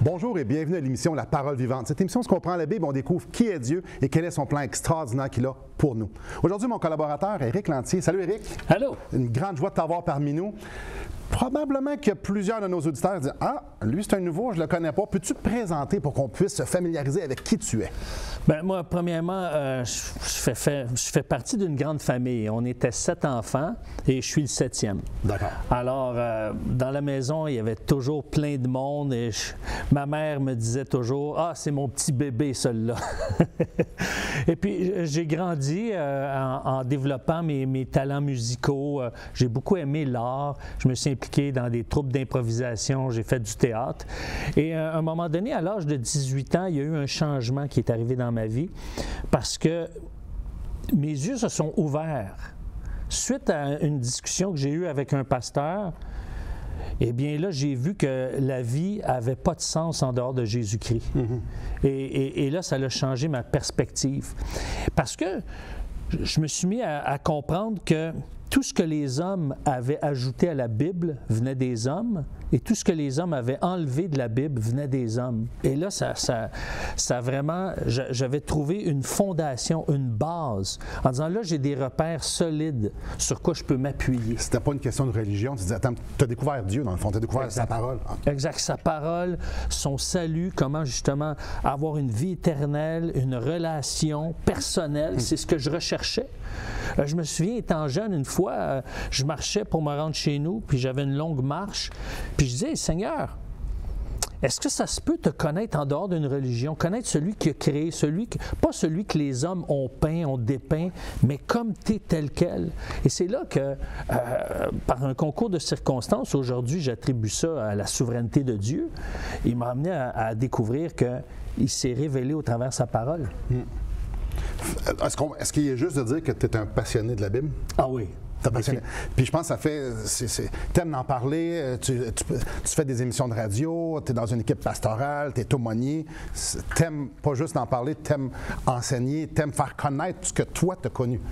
Bonjour et bienvenue à l'émission La Parole vivante. Cette émission, on se comprend la Bible, on découvre qui est Dieu et quel est son plan extraordinaire qu'il a pour nous. Aujourd'hui, mon collaborateur, Éric Lantier. Salut Éric. Allô. Une grande joie de t'avoir parmi nous. Probablement que plusieurs de nos auditeurs disent « Ah, lui c'est un nouveau, je ne le connais pas. Peux-tu te présenter pour qu'on puisse se familiariser avec qui tu es? » Bien, moi, premièrement, je fais partie d'une grande famille. On était 7 enfants et je suis le 7e. D'accord. Alors, dans la maison, il y avait toujours plein de monde et ma mère me disait toujours « Ah, c'est mon petit bébé, celui-là. » Et puis, j'ai grandi en développant mes talents musicaux. J'ai beaucoup aimé l'art. Je me suis impliqué dans des troupes d'improvisation. J'ai fait du théâtre. Et à un moment donné, à l'âge de 18 ans, il y a eu un changement qui est arrivé dans ma vie parce que mes yeux se sont ouverts. Suite à une discussion que j'ai eue avec un pasteur, eh bien là, j'ai vu que la vie n'avait pas de sens en dehors de Jésus-Christ. Et là, ça a changé ma perspective. Parce que je me suis mis à comprendre que tout ce que les hommes avaient ajouté à la Bible venait des hommes, et tout ce que les hommes avaient enlevé de la Bible venait des hommes. Et là, ça vraiment, j'avais trouvé une fondation, une base, en disant là, j'ai des repères solides sur quoi je peux m'appuyer. C'était pas une question de religion, tu disais, attends, tu as découvert Dieu dans le fond, tu as découvert sa parole. Exact, sa parole, son salut, comment justement avoir une vie éternelle, une relation personnelle, c'est ce que je recherchais. Je me souviens, étant jeune, une fois, je marchais pour me rendre chez nous, puis j'avais une longue marche, puis je disais, Seigneur, est-ce que ça se peut te connaître en dehors d'une religion, connaître celui qui a créé, pas celui que les hommes ont peint, ont dépeint, mais comme tu es tel quel. Et c'est là que, par un concours de circonstances, aujourd'hui, j'attribue ça à la souveraineté de Dieu. Il m'a amené à découvrir qu'il s'est révélé au travers de sa parole. Est-ce qu'il est juste de dire que tu es un passionné de la Bible? Ah oui. Passionné. Puis je pense que ça fait. T'aimes d'en parler, tu fais des émissions de radio, tu es dans une équipe pastorale, tu es aumônier. T'aimes pas juste d'en parler, t'aimes enseigner, t'aimes faire connaître ce que toi t'as connu.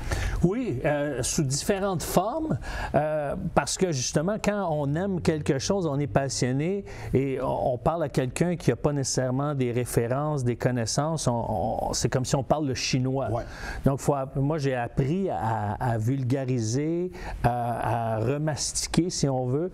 Oui, sous différentes formes, parce que justement, quand on aime quelque chose, on est passionné et on parle à quelqu'un qui n'a pas nécessairement des références, des connaissances. C'est comme si on parle le chinois. Ouais. Donc, moi, j'ai appris à vulgariser, à remastiquer, si on veut.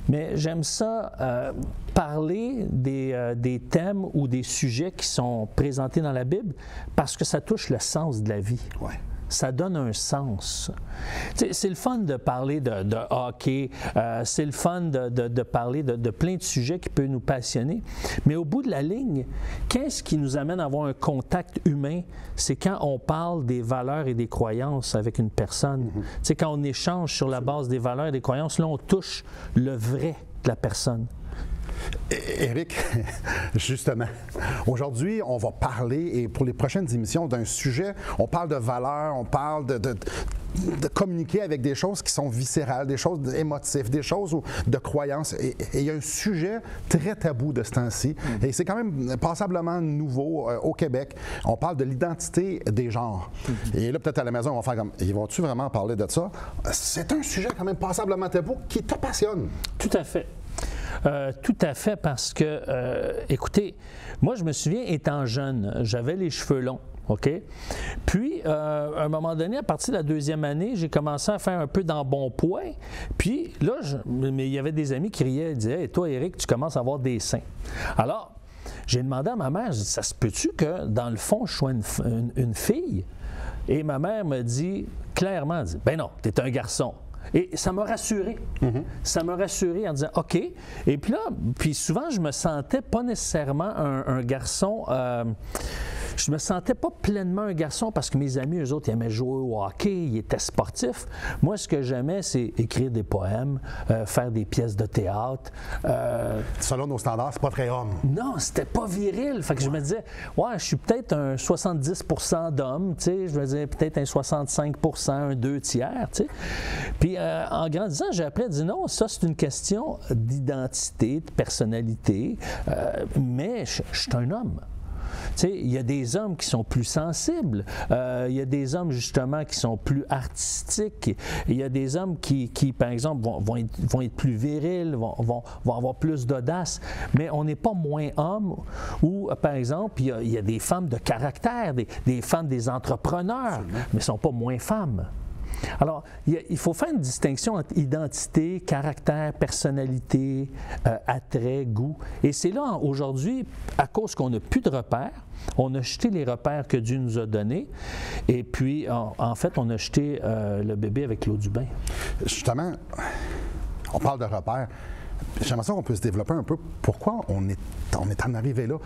Mais j'aime ça, parler des thèmes ou des sujets qui sont présentés dans la Bible parce que ça touche le sens de la vie. Ouais. Ça donne un sens. C'est le fun de parler de hockey, c'est le fun de parler de plein de sujets qui peuvent nous passionner. Mais au bout de la ligne, qu'est-ce qui nous amène à avoir un contact humain? C'est quand on parle des valeurs et des croyances avec une personne. Quand on échange sur la base des valeurs et des croyances, là, on touche le vrai de la personne. Éric, justement, aujourd'hui, on va parler, et pour les prochaines émissions, d'un sujet, on parle de valeurs, on parle de communiquer avec des choses qui sont viscérales, des choses émotives, des choses de croyances. Et il y a un sujet très tabou de ce temps-ci, et c'est quand même passablement nouveau au Québec. On parle de l'identité des genres. Et là, peut-être à la maison, on va faire comme, ils vont-tu vraiment parler de ça? C'est un sujet quand même passablement tabou qui te passionne. Tout à fait. Tout à fait, parce que, écoutez, moi, je me souviens, étant jeune, j'avais les cheveux longs, OK? Puis, à un moment donné, à partir de la 2e année, j'ai commencé à faire un peu d'embonpoint. Puis là, mais il y avait des amis qui riaient, ils disaient « Hey, toi, Éric, tu commences à avoir des seins. » Alors, j'ai demandé à ma mère, ça se peut-tu que, dans le fond, je sois une fille? Et ma mère me dit, clairement, « Ben non, t'es un garçon. » Et ça m'a rassuré. Ça m'a rassuré en disant « OK ». Et puis là, souvent, je me sentais pas nécessairement un garçon... je me sentais pas pleinement un garçon parce que mes amis, eux autres, ils aimaient jouer au hockey, ils étaient sportifs. Moi, ce que j'aimais, c'est écrire des poèmes, faire des pièces de théâtre. Selon nos standards, c'est pas très homme. Non, c'était pas viril. Fait que je me disais, ouais, je suis peut-être un 70% d'homme, tu sais, je me disais peut-être un 65%, un 2/3, tu sais. Puis en grandissant, j'ai appris à dire non, ça c'est une question d'identité, de personnalité, mais je suis un homme. Tu sais, il y a des hommes qui sont plus sensibles. Il y a des hommes, justement, qui sont plus artistiques. Il y a des hommes qui par exemple, vont être plus virils, vont avoir plus d'audace. Mais on n'est pas moins homme ou, par exemple, il y a des femmes de caractère, des femmes, des entrepreneurs, mais ne sont pas moins femmes. Alors, il faut faire une distinction entre identité, caractère, personnalité, attrait, goût. Et c'est là, aujourd'hui, à cause qu'on n'a plus de repères, on a jeté les repères que Dieu nous a donnés, et puis, en fait, on a jeté le bébé avec l'eau du bain. Justement, on parle de repères. J'aimerais ça qu'on puisse développer un peu pourquoi on est en arrivé là.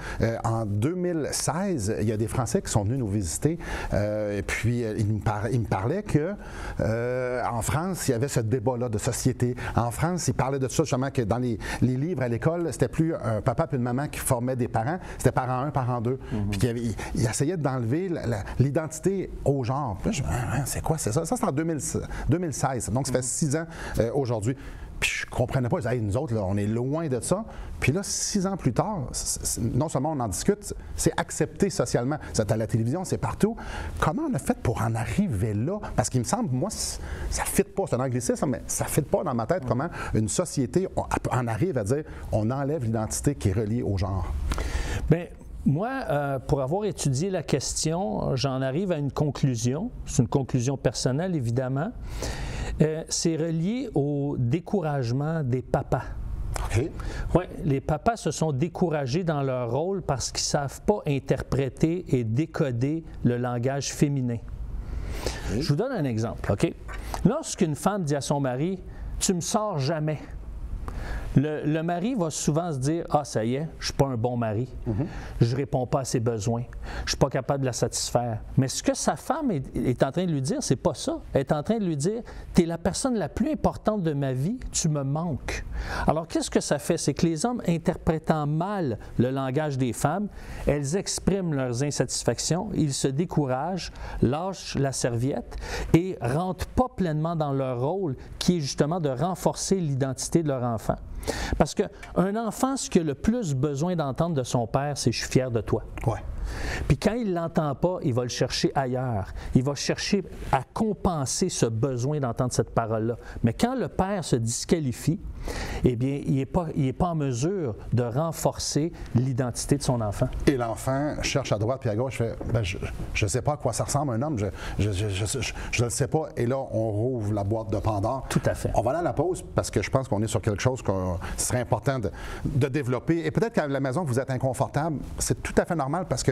En 2016, il y a des Français qui sont venus nous visiter et puis ils me parlaient qu'en France, il y avait ce débat-là de société. En France, ils parlaient de ça justement que dans les livres à l'école, c'était plus un papa et une maman qui formaient des parents, c'était parent 1, parent 2. Puis ils essayaient d'enlever l'identité au genre. Puis c'est quoi, c'est ça? Ça, c'est en 2016. Donc, ça fait 6 ans aujourd'hui. Puis je comprenais pas, je disais, hey, nous autres, là, on est loin de ça. Puis là, 6 ans plus tard, non seulement on en discute, c'est accepté socialement. C'est à la télévision, c'est partout. Comment on a fait pour en arriver là? Parce qu'il me semble, moi, ça ne fit pas. C'est un anglicisme, mais ça ne fit pas dans ma tête comment une société en arrive à dire on enlève l'identité qui est reliée au genre. Bien, moi, pour avoir étudié la question, j'en arrive à une conclusion. C'est une conclusion personnelle, évidemment. C'est relié au découragement des papas. Okay. Oui, les papas se sont découragés dans leur rôle parce qu'ils ne savent pas interpréter et décoder le langage féminin. Okay. Je vous donne un exemple, OK? Lorsqu'une femme dit à son mari « Tu me sors jamais », le mari va souvent se dire « Ah, ça y est, je ne suis pas un bon mari. Je ne réponds pas à ses besoins. Je ne suis pas capable de la satisfaire. » Mais ce que sa femme est en train de lui dire, c'est pas ça. Elle est en train de lui dire « Tu es la personne la plus importante de ma vie, tu me manques. » Alors, qu'est-ce que ça fait? C'est que les hommes, interprétant mal le langage des femmes, elles expriment leurs insatisfactions, ils se découragent, lâchent la serviette et ne rentrent pas pleinement dans leur rôle qui est justement de renforcer l'identité de leur enfant. Parce qu'un enfant, ce qu'il a le plus besoin d'entendre de son père, c'est « je suis fier de toi ». Ouais. Puis quand il ne l'entend pas, il va le chercher ailleurs. Il va chercher à compenser ce besoin d'entendre cette parole-là. Mais quand le père se disqualifie, eh bien, il n'est pas en mesure de renforcer l'identité de son enfant. Et l'enfant cherche à droite puis à gauche, fait ben, je ne sais pas à quoi ça ressemble un homme, je ne le sais pas. Et là, on rouvre la boîte de Pandore. Tout à fait. On va aller à la pause parce que je pense qu'on est sur quelque chose qui serait important de développer. Et peut-être qu'à la maison, vous êtes inconfortable. C'est tout à fait normal parce que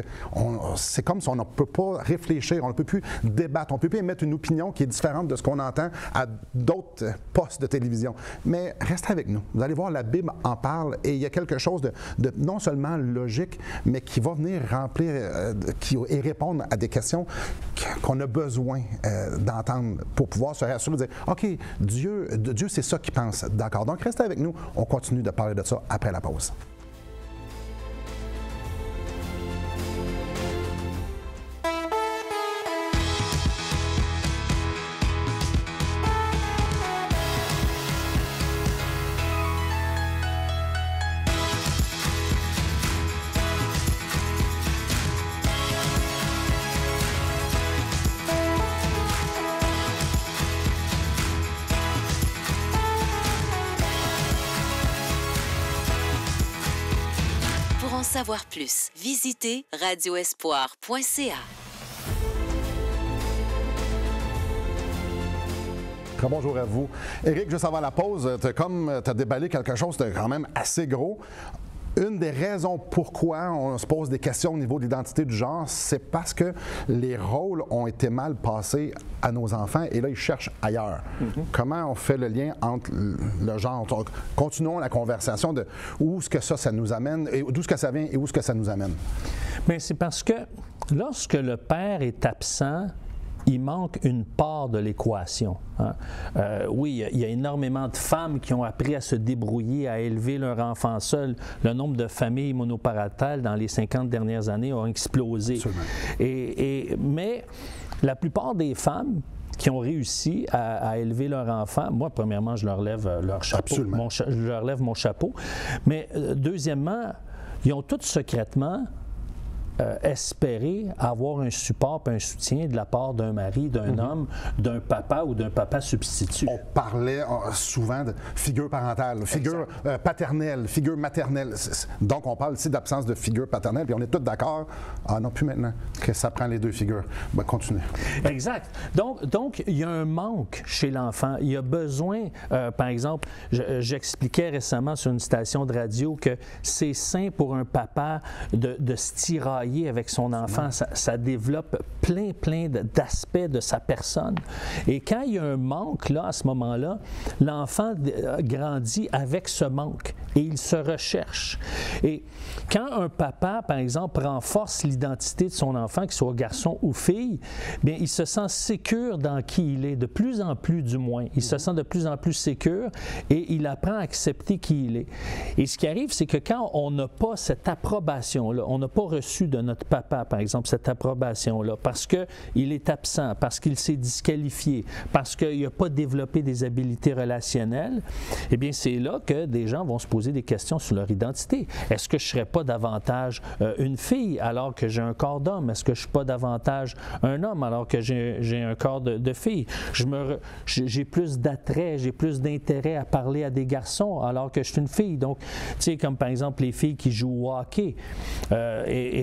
c'est comme si on ne peut pas réfléchir, on ne peut plus débattre, on ne peut plus émettre une opinion qui est différente de ce qu'on entend à d'autres postes de télévision. Mais restez avec nous. Vous allez voir, la Bible en parle et il y a quelque chose de non seulement logique, mais qui va venir remplir et répondre à des questions qu'on a besoin d'entendre pour pouvoir se rassurer, dire « OK, Dieu c'est ça qu'il pense. » D'accord. Donc, restez avec nous. On continue de parler de ça après la pause. Pour en savoir plus, visitez radioespoir.ca. Très bonjour à vous. Éric, juste avant la pause, tu as déballé quelque chose de quand même assez gros. Une des raisons pourquoi on se pose des questions au niveau de l'identité du genre, c'est parce que les rôles ont été mal passés à nos enfants et là, ils cherchent ailleurs. Comment on fait le lien entre le genre? Continuons la conversation de où est-ce que ça nous amène, et d'où est-ce que ça vient et où est-ce que ça nous amène. Bien, c'est parce que lorsque le père est absent, il manque une part de l'équation. Hein. Oui, il y a énormément de femmes qui ont appris à se débrouiller, à élever leur enfant seul. Le nombre de familles monoparentales dans les 50 dernières années ont explosé. Mais la plupart des femmes qui ont réussi à élever leur enfant, moi, premièrement, je leur lève leur chapeau. Je leur lève mon chapeau. Mais deuxièmement, ils ont toutes secrètement espérer avoir un support et un soutien de la part d'un mari, d'un homme, d'un papa ou d'un papa substitut. On parlait souvent de figure parentale, figure paternelle, figure maternelle. Donc, on parle ici d'absence de figure paternelle, puis on est tous d'accord, non, plus maintenant, que ça prend les deux figures. Ben, continuez. Exact. Donc, il y a un manque chez l'enfant. Il y a besoin, par exemple, j'expliquais récemment sur une station de radio que c'est sain pour un papa de se tirailler avec son enfant. Ça développe plein d'aspects de sa personne. Et quand il y a un manque, là, à ce moment-là, l'enfant grandit avec ce manque et il se recherche. Et quand un papa, par exemple, renforce l'identité de son enfant, qu'il soit garçon ou fille, bien, il se sent sécure dans qui il est, de plus en plus du moins. Il se sent de plus en plus sécure et il apprend à accepter qui il est. Et ce qui arrive, c'est que quand on n'a pas cette approbation-là, on n'a pas reçu de notre papa, par exemple, cette approbation-là, parce qu'il est absent, parce qu'il s'est disqualifié, parce qu'il n'a pas développé des habiletés relationnelles, eh bien, c'est là que des gens vont se poser des questions sur leur identité. Est-ce que je ne serais pas davantage une fille alors que j'ai un corps d'homme? Est-ce que je ne suis pas davantage un homme alors que j'ai un corps de fille? J'ai plus d'attrait, j'ai plus d'intérêt à parler à des garçons alors que je suis une fille. Donc, tu sais, comme par exemple les filles qui jouent au hockey,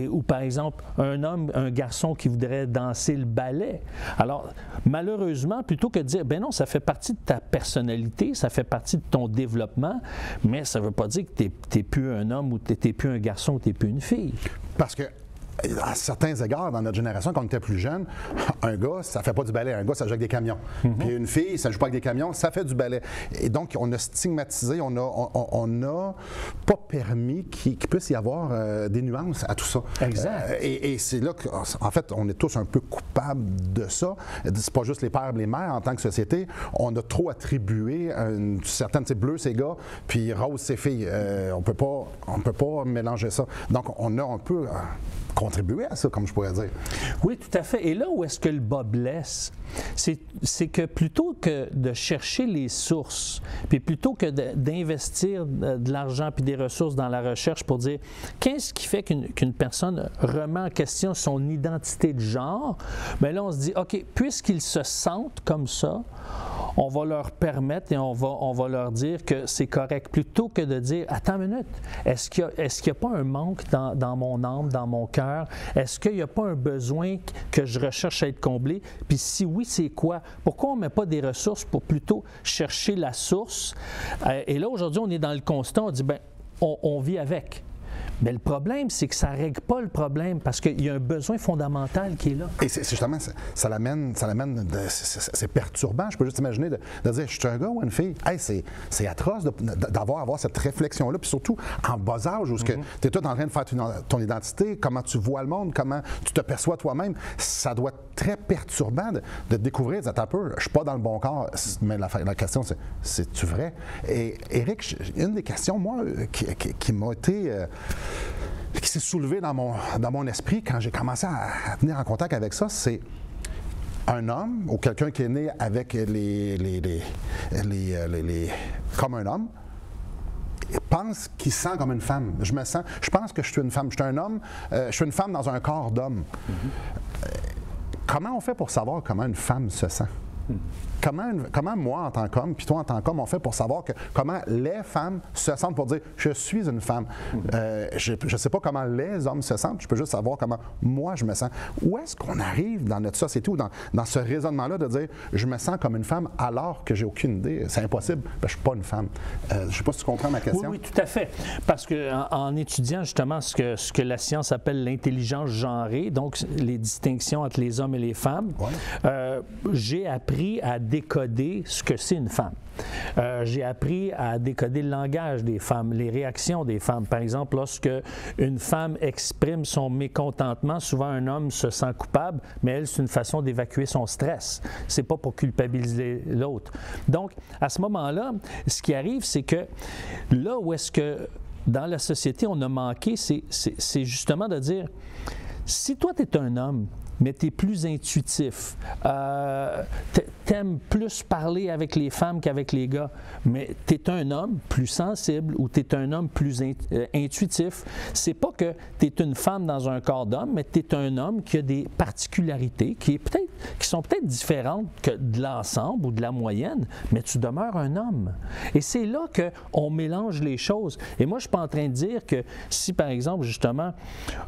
ou par exemple un garçon qui voudrait danser le ballet. Alors, malheureusement, plutôt que de dire, ben non, ça fait partie de ta personnalité, ça fait partie de ton développement, mais ça ne veut pas dire que tu n'es plus un homme ou tu n'es plus un garçon ou tu n'es plus une fille. Parce que à certains égards, dans notre génération, quand on était plus jeune, un gars, ça fait pas du ballet. Un gars, ça joue avec des camions. Puis une fille, ça joue pas avec des camions, ça fait du ballet. Et donc, on a stigmatisé, on a pas permis qu'il puisse y avoir des nuances à tout ça. Exact. Et c'est là qu'en fait, on est tous un peu coupables de ça. C'est pas juste les pères et les mères en tant que société. On a trop attribué une certaine, tu sais, bleu, c'est gars, puis rose, c'est filles. On peut pas mélanger ça. Donc, on a un peu contribuer à ça, comme je pourrais dire. Oui, tout à fait. Et là où est-ce que le bas blesse, c'est que plutôt que de chercher les sources, puis plutôt que d'investir de l'argent puis des ressources dans la recherche pour dire qu'est-ce qui fait qu'une personne remet en question son identité de genre, bien là, on se dit, OK, puisqu'ils se sentent comme ça, on va leur permettre et on va leur dire que c'est correct, plutôt que de dire, attends une minute, est-ce qu'il n'y a pas un manque dans mon âme, dans mon cœur? Est-ce qu'il n'y a pas un besoin que je recherche à être comblé? Puis si oui, c'est quoi? Pourquoi on ne met pas des ressources pour plutôt chercher la source? Et là, aujourd'hui, on est dans le constat, on dit, bien, on vit avec. Mais le problème, c'est que ça ne règle pas le problème parce qu'il y a un besoin fondamental qui est là. Et c'est justement, ça l'amène, c'est perturbant. Je peux juste imaginer de dire, je suis un gars ou une fille? Hey, c'est atroce d'avoir cette réflexion-là. Puis surtout, en bas âge, où tu es tout en train de faire ton identité, comment tu vois le monde, comment tu te perçois toi-même, ça doit être très perturbant de découvrir, de dire, je ne suis pas dans le bon corps. Mais la question, c'est-tu vrai? Et Éric, une des questions, moi, qui m'a été... qui s'est soulevé dans mon esprit quand j'ai commencé à venir en contact avec ça, c'est un homme ou quelqu'un qui est né avec comme un homme pense qu'il sent comme une femme. Je pense que je suis une femme. Je suis un homme, je suis une femme dans un corps d'homme. Comment on fait pour savoir comment une femme se sent? Comment moi, en tant qu'homme, puis toi, en tant qu'homme, on fait pour savoir comment les femmes se sentent pour dire « je suis une femme ». Je ne sais pas comment les hommes se sentent, je peux juste savoir comment moi je me sens. Où est-ce qu'on arrive dans notre société ou dans ce raisonnement-là de dire « je me sens comme une femme alors que j'ai aucune idée ». C'est impossible, je ne suis pas une femme. Je ne sais pas si tu comprends ma question. Oui, tout à fait. Parce qu'en étudiant justement ce que la science appelle l'intelligence genrée, donc les distinctions entre les hommes et les femmes, j'ai appris à décoder ce que c'est une femme. J'ai appris à décoder le langage des femmes, les réactions des femmes. Par exemple, lorsque une femme exprime son mécontentement, souvent un homme se sent coupable, mais elle, c'est une façon d'évacuer son stress. C'est pas pour culpabiliser l'autre. Donc, à ce moment-là, ce qui arrive, c'est que là où est-ce que dans la société on a manqué, c'est justement de dire, si toi tu es un homme, mais tu es plus intuitif, tu t'aimes plus parler avec les femmes qu'avec les gars. Mais tu es un homme plus sensible ou tu es un homme plus intuitif. C'est pas que tu es une femme dans un corps d'homme, mais tu es un homme qui a des particularités qui sont peut-être différentes que de l'ensemble ou de la moyenne, mais tu demeures un homme. Et c'est là qu'on mélange les choses. Et moi, je ne suis pas en train de dire que si, par exemple, justement,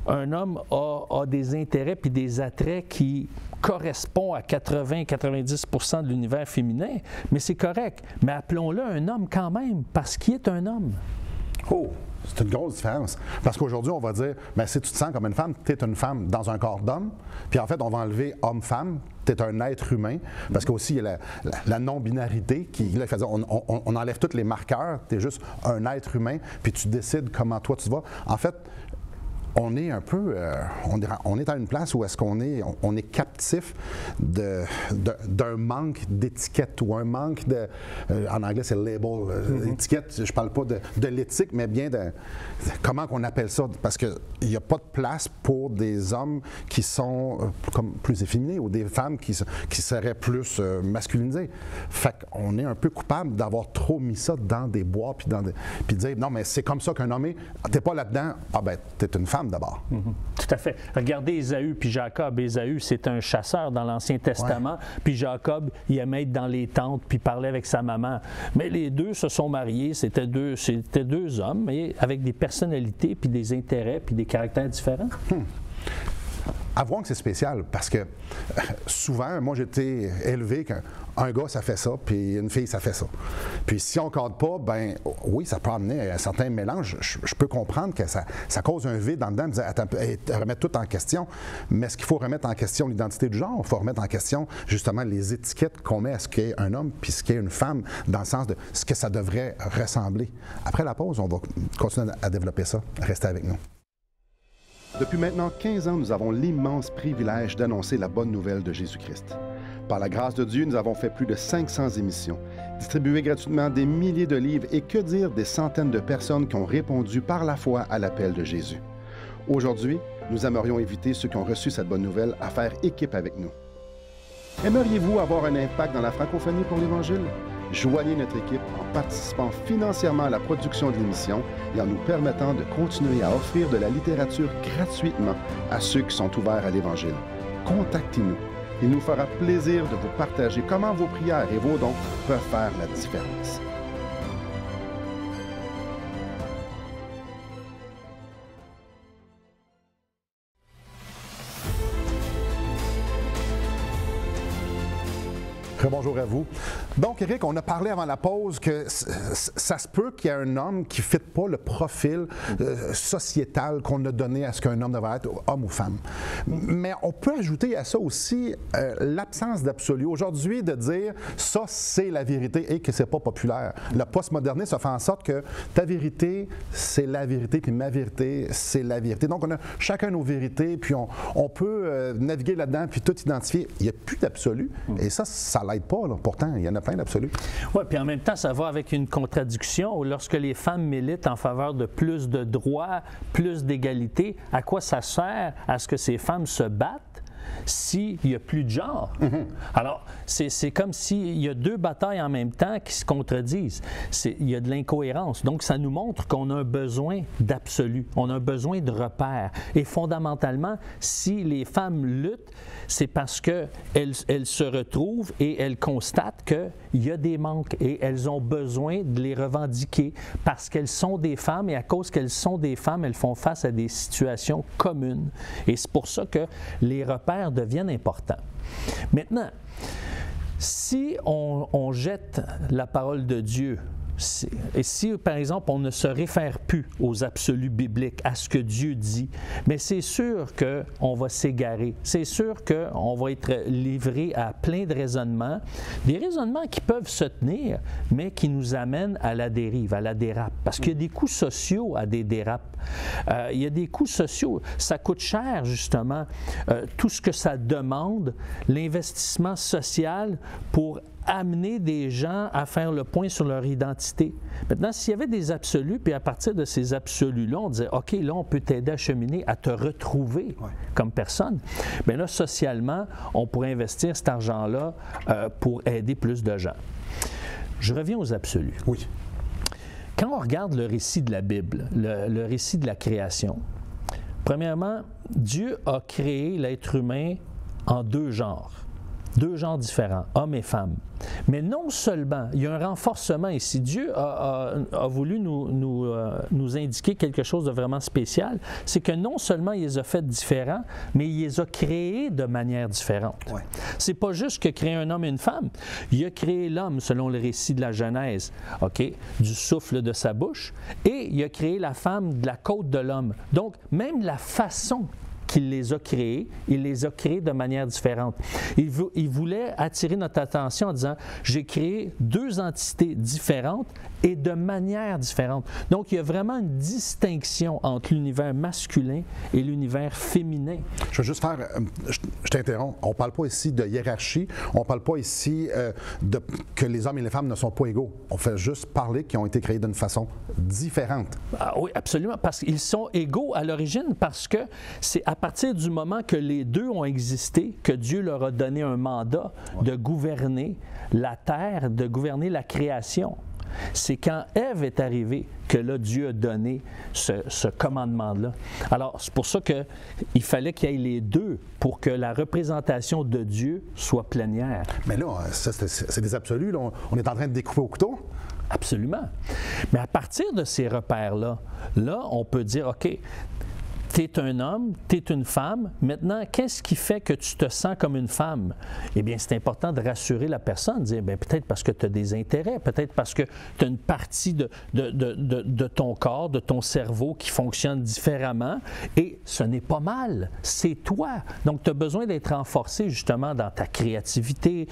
un homme a des intérêts puis des attraits qui correspondent à 80-90% de l'univers féminin, mais c'est correct. Mais appelons-le un homme quand même, parce qu'il est un homme. Oh! C'est une grosse différence. Parce qu'aujourd'hui, on va dire, bien, si tu te sens comme une femme, tu es une femme dans un corps d'homme. Puis en fait, on va enlever homme-femme. Tu es un être humain. Parce qu'aussi, il y a la non-binarité. Là, on enlève tous les marqueurs. Tu es juste un être humain. Puis tu décides comment toi tu vas. En fait, on est un peu, on est à une place où est-ce qu'on est, on est captif d'un manque d'étiquette ou un manque de, en anglais c'est label, étiquette, je parle pas de l'éthique, mais bien de comment qu'on appelle ça, parce qu'il n'y a pas de place pour des hommes qui sont comme plus efféminés ou des femmes qui seraient plus masculinisées. Fait qu'on est un peu coupable d'avoir trop mis ça dans des bois puis puis dire non mais c'est comme ça qu'un homme est, t'es pas là-dedans, ah ben t'es une femme d'abord. Tout à fait. Regardez Ésaü puis Jacob. Ésaü, c'est un chasseur dans l'Ancien Testament, puis Jacob, il aimait être dans les tentes puis parler avec sa maman. Mais les deux se sont mariés, c'était deux hommes, mais avec des personnalités puis des intérêts puis des caractères différents. Avouons que c'est spécial parce que souvent, moi j'ai été élevé qu'un gars ça fait ça, puis une fille ça fait ça. Puis si on ne cadre pas, ben oui, ça peut amener à certains mélanges. Je peux comprendre que ça cause un vide en dedans, de remettre tout en question. Mais est-ce qu'il faut remettre en question l'identité du genre? Il faut remettre en question justement les étiquettes qu'on met à ce qu'est un homme puis ce qu'est une femme, dans le sens de ce que ça devrait ressembler. Après la pause, on va continuer à développer ça. Restez avec nous. Depuis maintenant 15 ans, nous avons l'immense privilège d'annoncer la bonne nouvelle de Jésus-Christ. Par la grâce de Dieu, nous avons fait plus de 500 émissions, distribué gratuitement des milliers de livres et que dire des centaines de personnes qui ont répondu par la foi à l'appel de Jésus. Aujourd'hui, nous aimerions inviter ceux qui ont reçu cette bonne nouvelle à faire équipe avec nous. Aimeriez-vous avoir un impact dans la francophonie pour l'Évangile? Joignez notre équipe en participant financièrement à la production de l'émission et en nous permettant de continuer à offrir de la littérature gratuitement à ceux qui sont ouverts à l'Évangile. Contactez-nous. Il nous fera plaisir de vous partager comment vos prières et vos dons peuvent faire la différence. Bonjour à vous. Donc, Éric, on a parlé avant la pause que ça se peut qu'il y ait un homme qui ne fit pas le profil sociétal qu'on a donné à ce qu'un homme devrait être, homme ou femme. Mais on peut ajouter à ça aussi l'absence d'absolu. Aujourd'hui, de dire ça, c'est la vérité et que c'est pas populaire. Le postmodernisme, ça fait en sorte que ta vérité, c'est la vérité, puis ma vérité, c'est la vérité. Donc, on a chacun nos vérités, puis on peut naviguer là-dedans, puis tout identifier. Il n'y a plus d'absolu. Et ça l'aide pas, là. Pourtant, il y en a plein d'absolus. Oui, puis en même temps, ça va avec une contradiction. Lorsque les femmes militent en faveur de plus de droits, plus d'égalité, à quoi ça sert à ce que ces femmes se battent s'il n'y a plus de genre? Alors, c'est comme s'il y a deux batailles en même temps qui se contredisent. Il y a de l'incohérence. Donc, ça nous montre qu'on a un besoin d'absolu. On a un besoin de repères. Et fondamentalement, si les femmes luttent, c'est parce qu'elles se retrouvent et elles constatent qu'il y a des manques et elles ont besoin de les revendiquer parce qu'elles sont des femmes et à cause qu'elles sont des femmes, elles font face à des situations communes. Et c'est pour ça que les repères deviennent importants. Maintenant, si on jette la parole de Dieu, et si, par exemple, on ne se réfère plus aux absolus bibliques, à ce que Dieu dit, mais c'est sûr qu'on va s'égarer. C'est sûr qu'on va être livré à plein de raisonnements, des raisonnements qui peuvent se tenir, mais qui nous amènent à la dérive, à la dérape. Parce qu'il y a des coûts sociaux à des dérapes. Il y a des coûts sociaux. Ça coûte cher, justement, tout ce que ça demande, l'investissement social pour amener des gens à faire le point sur leur identité. Maintenant, s'il y avait des absolus, puis à partir de ces absolus-là, on disait, OK, là, on peut t'aider à cheminer, à te retrouver comme personne, bien là, socialement, on pourrait investir cet argent-là pour aider plus de gens. Je reviens aux absolus. Oui. Quand on regarde le récit de la Bible, le récit de la création, premièrement, Dieu a créé l'être humain en deux genres différents, hommes et femmes. Mais non seulement, il y a un renforcement ici. Dieu a voulu nous indiquer quelque chose de vraiment spécial, c'est que non seulement il les a fait différents, mais il les a créés de manière différente. Ouais. C'est pas juste que créer un homme et une femme. Il a créé l'homme, selon le récit de la Genèse, OK, du souffle de sa bouche, et il a créé la femme de la côte de l'homme. Donc, même la façon qu'il les a créés, il les a créés de manière différente. Il voulait attirer notre attention en disant, j'ai créé deux entités différentes et de manière différente. Donc, il y a vraiment une distinction entre l'univers masculin et l'univers féminin. Je veux juste faire, je t'interromps, on ne parle pas ici de hiérarchie, on ne parle pas ici que les hommes et les femmes ne sont pas égaux. On fait juste parler qu'ils ont été créés d'une façon différente. Ah oui, absolument, parce qu'ils sont égaux à l'origine, parce que c'est à partir du moment que les deux ont existé, que Dieu leur a donné un mandat de gouverner la terre, de gouverner la création. C'est quand Ève est arrivée que là, Dieu a donné ce commandement-là. Alors, c'est pour ça qu'il fallait qu'il y ait les deux pour que la représentation de Dieu soit plénière. Mais là, ça, c'est des absolus. Là. On est en train de découper au couteau. Absolument. Mais à partir de ces repères-là, là, on peut dire, OK, tu es un homme, tu es une femme. Maintenant, qu'est-ce qui fait que tu te sens comme une femme? Eh bien, c'est important de rassurer la personne, de dire, bien, peut-être parce que tu as des intérêts, peut-être parce que tu as une partie de ton corps, de ton cerveau qui fonctionne différemment, et ce n'est pas mal, c'est toi. Donc, tu as besoin d'être renforcé justement dans ta créativité,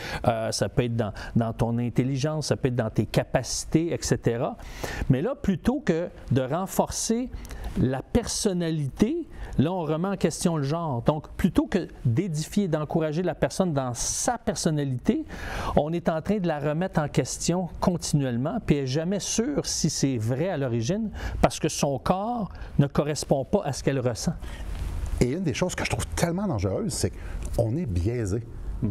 ça peut être dans ton intelligence, ça peut être dans tes capacités, etc. Mais là, plutôt que de renforcer la personnalité, là, on remet en question le genre. Donc, plutôt que d'édifier, d'encourager la personne dans sa personnalité, on est en train de la remettre en question continuellement, puis elle n'est jamais sûre si c'est vrai à l'origine, parce que son corps ne correspond pas à ce qu'elle ressent. Et une des choses que je trouve tellement dangereuse, c'est qu'on est biaisé.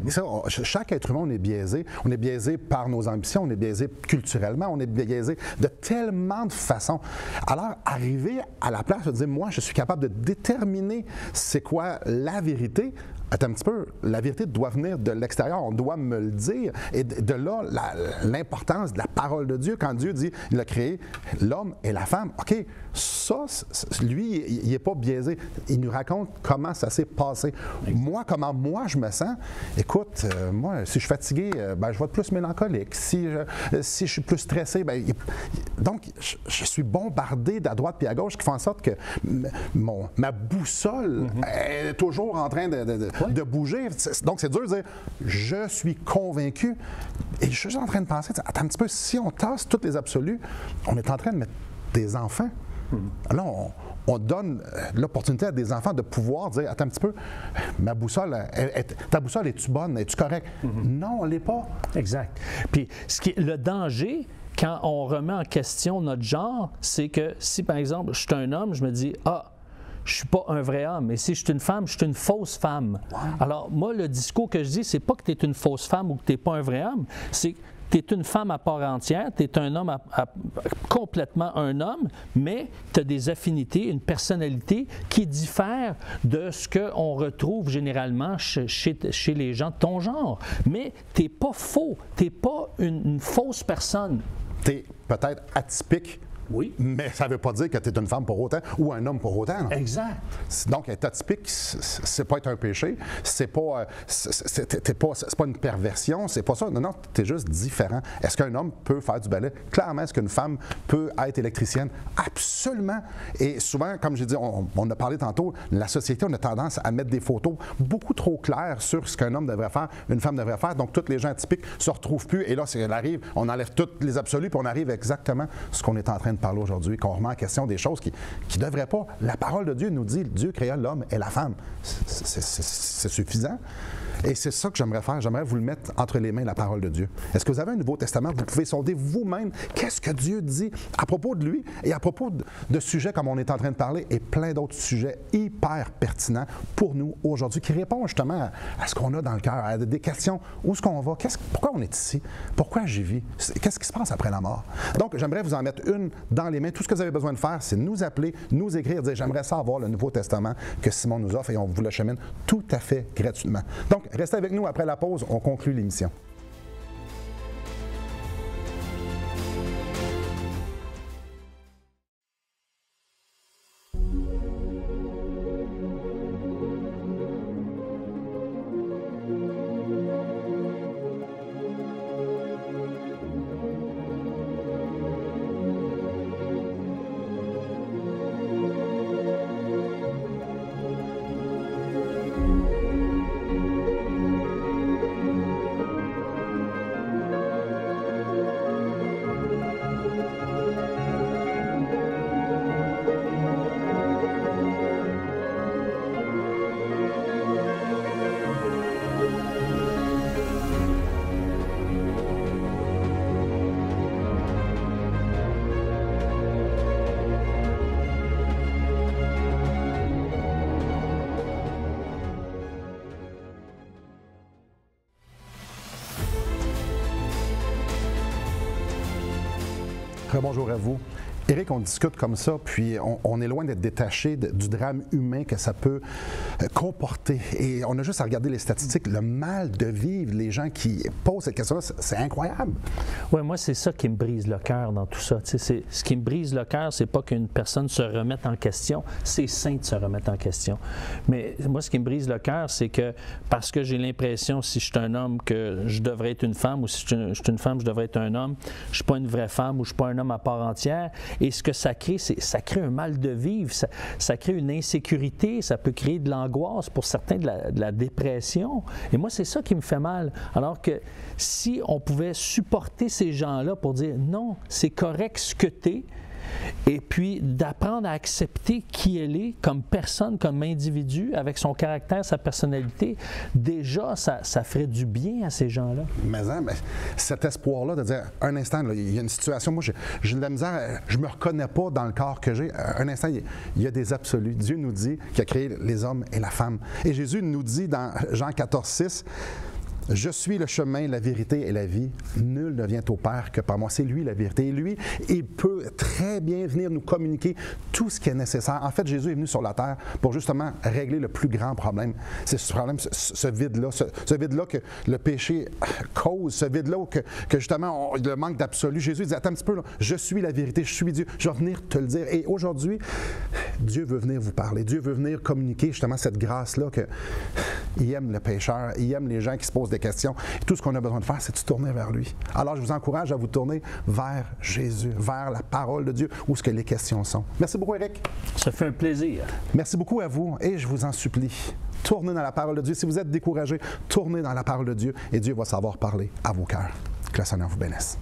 Et ça, chaque être humain, on est biaisé. On est biaisé par nos ambitions, on est biaisé culturellement, on est biaisé de tellement de façons. Alors, arriver à la place de dire, moi, je suis capable de déterminer c'est quoi la vérité. Attends un petit peu, la vérité doit venir de l'extérieur, on doit me le dire. Et de là, l'importance de la parole de Dieu, quand Dieu dit, il a créé l'homme et la femme. OK, ça, lui, il n'est pas biaisé. Il nous raconte comment ça s'est passé. Moi, comment moi je me sens. Écoute, moi, si je suis fatigué, ben, je vais être plus mélancolique. Si je suis plus stressé, ben, donc, je suis bombardé d'à droite puis à gauche, qui font en sorte que ma boussole est toujours en train de bouger. Donc, c'est dur de dire, je suis convaincu. Et je suis juste en train de penser, attends un petit peu, si on tasse tous les absolus, on est en train de mettre des enfants. Là, on donne l'opportunité à des enfants de pouvoir dire, attends un petit peu, ma boussole, ta boussole, es-tu bonne? Es-tu correcte? Non, elle l'est pas. Exact. Puis, le danger, quand on remet en question notre genre, c'est que si, par exemple, je suis un homme, je me dis, je ne suis pas un vrai homme. Et si je suis une femme, je suis une fausse femme. Wow. Alors, moi, le discours que je dis, c'est pas que tu es une fausse femme ou que tu n'es pas un vrai homme, c'est que tu es une femme à part entière, tu es un homme complètement un homme, mais tu as des affinités, une personnalité qui diffère de ce qu'on retrouve généralement chez les gens de ton genre. Mais tu n'es pas faux, tu n'es pas une fausse personne. Tu es peut-être atypique. Oui. Mais ça ne veut pas dire que tu es une femme pour autant ou un homme pour autant. Non? Exact. Donc, être atypique, c'est pas être un péché, c'est pas une perversion, c'est pas ça. Non, non, tu es juste différent. Est-ce qu'un homme peut faire du ballet? Clairement, est-ce qu'une femme peut être électricienne? Absolument. Et souvent, comme j'ai dit, on a parlé tantôt, la société, on a tendance à mettre des photos beaucoup trop claires sur ce qu'un homme devrait faire, une femme devrait faire. Donc, tous les gens atypiques ne se retrouvent plus. Et là, elle arrive, on enlève tous les absolus, puis on arrive exactement à ce qu'on est en train de parler aujourd'hui, qu'on remet en question des choses qui ne devraient pas. La parole de Dieu nous dit, Dieu créa l'homme et la femme. C'est suffisant. Et c'est ça que j'aimerais faire. J'aimerais vous le mettre entre les mains, la parole de Dieu. Est-ce que vous avez un Nouveau Testament? Vous pouvez sonder vous-même qu'est-ce que Dieu dit à propos de lui et à propos de sujets comme on est en train de parler et plein d'autres sujets hyper pertinents pour nous aujourd'hui qui répondent justement à ce qu'on a dans le cœur, à des questions. Où est-ce qu'on va? Pourquoi on est ici? Pourquoi j'y vis? Qu'est-ce qui se passe après la mort? Donc, j'aimerais vous en mettre une dans les mains. Tout ce que vous avez besoin de faire, c'est nous appeler, nous écrire, dire j'aimerais ça avoir le Nouveau Testament que Simon nous offre et on vous l'achemine tout à fait gratuitement. Donc, restez avec nous après la pause, on conclut l'émission. Bonjour à vous. Éric, on discute comme ça, puis on est loin d'être détaché du drame humain que ça peut comporter. Et on a juste à regarder les statistiques, le mal de vivre, les gens qui posent cette question-là, c'est incroyable. Oui, moi, c'est ça qui me brise le cœur dans tout ça. Ce qui me brise le cœur, c'est pas qu'une personne se remette en question, c'est sain de se remettre en question. Mais moi, ce qui me brise le cœur, c'est que parce que j'ai l'impression, si je suis un homme, que je devrais être une femme, ou si je suis une femme, je devrais être un homme, je ne suis pas une vraie femme ou je ne suis pas un homme à part entière. Et ce que ça crée, ça crée un mal de vivre, ça crée une insécurité, ça peut créer de l'angoisse, pour certains de la dépression. Et moi, c'est ça qui me fait mal. Alors que si on pouvait supporter ces gens-là pour dire non, c'est correct ce que tu es, et puis d'apprendre à accepter qui elle est comme personne, comme individu, avec son caractère, sa personnalité, déjà, ça ferait du bien à ces gens-là. Mais cet espoir-là de dire, un instant, là, il y a une situation, moi, j'ai de la misère, je ne me reconnais pas dans le corps que j'ai. Un instant, il y a des absolus. Dieu nous dit qu'il a créé les hommes et la femme. Et Jésus nous dit dans Jean 14,6, « Je suis le chemin, la vérité et la vie. Nul ne vient au Père que par moi. » C'est lui la vérité. Et lui, il peut très bien venir nous communiquer tout ce qui est nécessaire. En fait, Jésus est venu sur la terre pour justement régler le plus grand problème. C'est ce problème, ce vide-là. Ce vide-là que le péché cause. Ce vide-là que justement, le manque d'absolu. Jésus dit, attends un petit peu, là, je suis la vérité, je suis Dieu. Je vais venir te le dire. Et aujourd'hui, Dieu veut venir vous parler. Dieu veut venir communiquer justement cette grâce-là qu'il aime le pécheur, il aime les gens qui se posent des questions. Et tout ce qu'on a besoin de faire, c'est de se tourner vers lui. Alors, je vous encourage à vous tourner vers Jésus, vers la parole de Dieu, où ce que les questions sont. Merci beaucoup, Éric. Ça fait un plaisir. Merci beaucoup à vous et je vous en supplie, tournez dans la parole de Dieu. Si vous êtes découragé, tournez dans la parole de Dieu et Dieu va savoir parler à vos cœurs. Que le Seigneur vous bénisse.